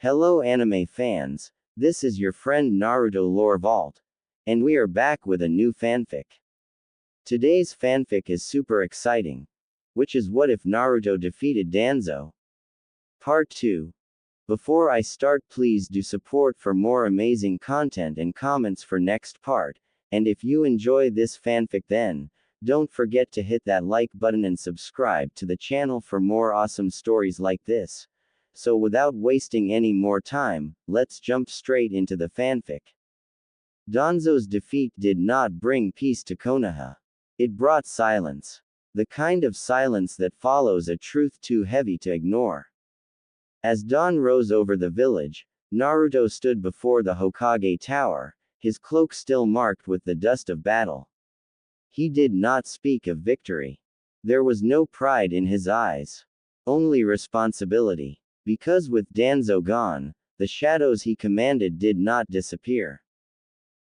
Hello anime fans, this is your friend Naruto Lore Vault, and we are back with a new fanfic. Today's fanfic is super exciting, which is what if Naruto defeated Danzo? Part 2. Before I start, please do support for more amazing content and comments for next part, and if you enjoy this fanfic then, don't forget to hit that like button and subscribe to the channel for more awesome stories like this. So without wasting any more time, let's jump straight into the fanfic. Danzo's defeat did not bring peace to Konoha. It brought silence. The kind of silence that follows a truth too heavy to ignore. As dawn rose over the village, Naruto stood before the Hokage tower, his cloak still marked with the dust of battle. He did not speak of victory. There was no pride in his eyes. Only responsibility. Because with Danzo gone, the shadows he commanded did not disappear.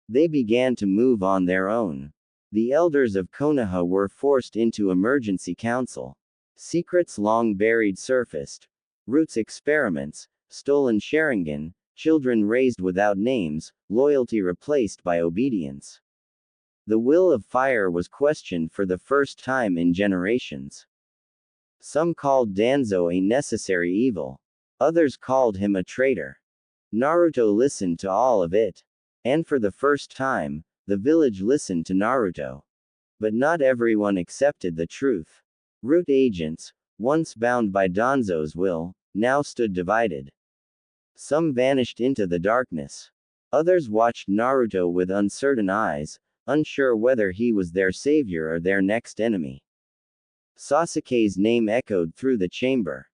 They began to move on their own. The elders of Konoha were forced into emergency council. Secrets long buried surfaced. Roots experiments, stolen Sharingan, children raised without names, loyalty replaced by obedience. The will of fire was questioned for the first time in generations. Some called Danzo a necessary evil. Others called him a traitor. Naruto listened to all of it. And for the first time, the village listened to Naruto. But not everyone accepted the truth. Root agents, once bound by Danzo's will, now stood divided. Some vanished into the darkness. Others watched Naruto with uncertain eyes, unsure whether he was their savior or their next enemy. Sasuke's name echoed through the chamber.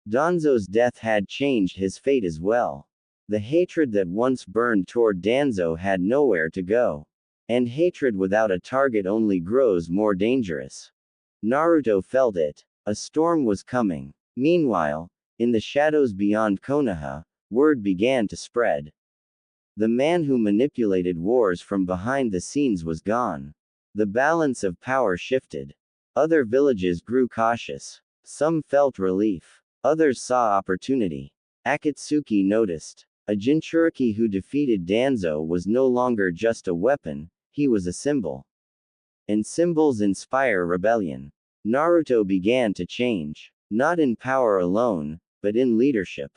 Danzo's death had changed his fate as well. The hatred that once burned toward Danzo had nowhere to go. And hatred without a target only grows more dangerous. Naruto felt it. A storm was coming. Meanwhile, in the shadows beyond Konoha, word began to spread. The man who manipulated wars from behind the scenes was gone. The balance of power shifted. Other villages grew cautious. Some felt relief. Others saw opportunity. Akatsuki noticed. A Jinchuriki who defeated Danzo was no longer just a weapon, he was a symbol. And symbols inspire rebellion. Naruto began to change. Not in power alone, but in leadership.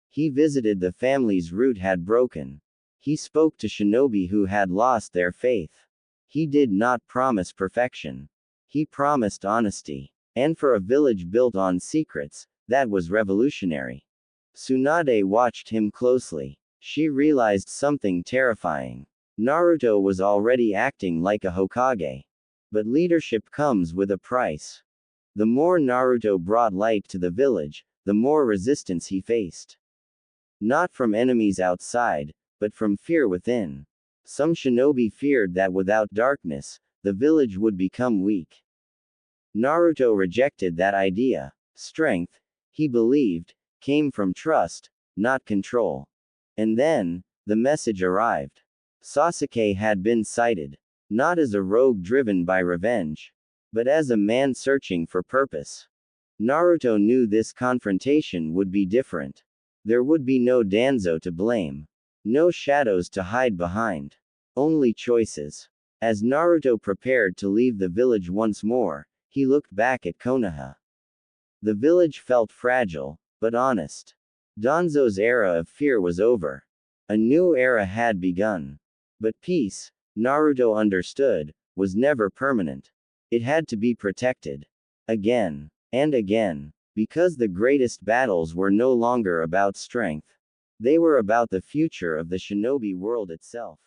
He visited the family's root had broken. He spoke to shinobi who had lost their faith. He did not promise perfection. He promised honesty. And for a village built on secrets, that was revolutionary. Tsunade watched him closely. She realized something terrifying. Naruto was already acting like a Hokage. But leadership comes with a price. The more Naruto brought light to the village, the more resistance he faced. Not from enemies outside, but from fear within. Some shinobi feared that without darkness, the village would become weak. Naruto rejected that idea. Strength, he believed, came from trust, not control. And then, the message arrived. Sasuke had been sighted. Not as a rogue driven by revenge, but as a man searching for purpose. Naruto knew this confrontation would be different. There would be no Danzo to blame. No shadows to hide behind. Only choices. As Naruto prepared to leave the village once more, he looked back at Konoha. The village felt fragile, but honest. Danzo's era of fear was over. A new era had begun. But peace, Naruto understood, was never permanent. It had to be protected. Again. And again. Because the greatest battles were no longer about strength. They were about the future of the shinobi world itself.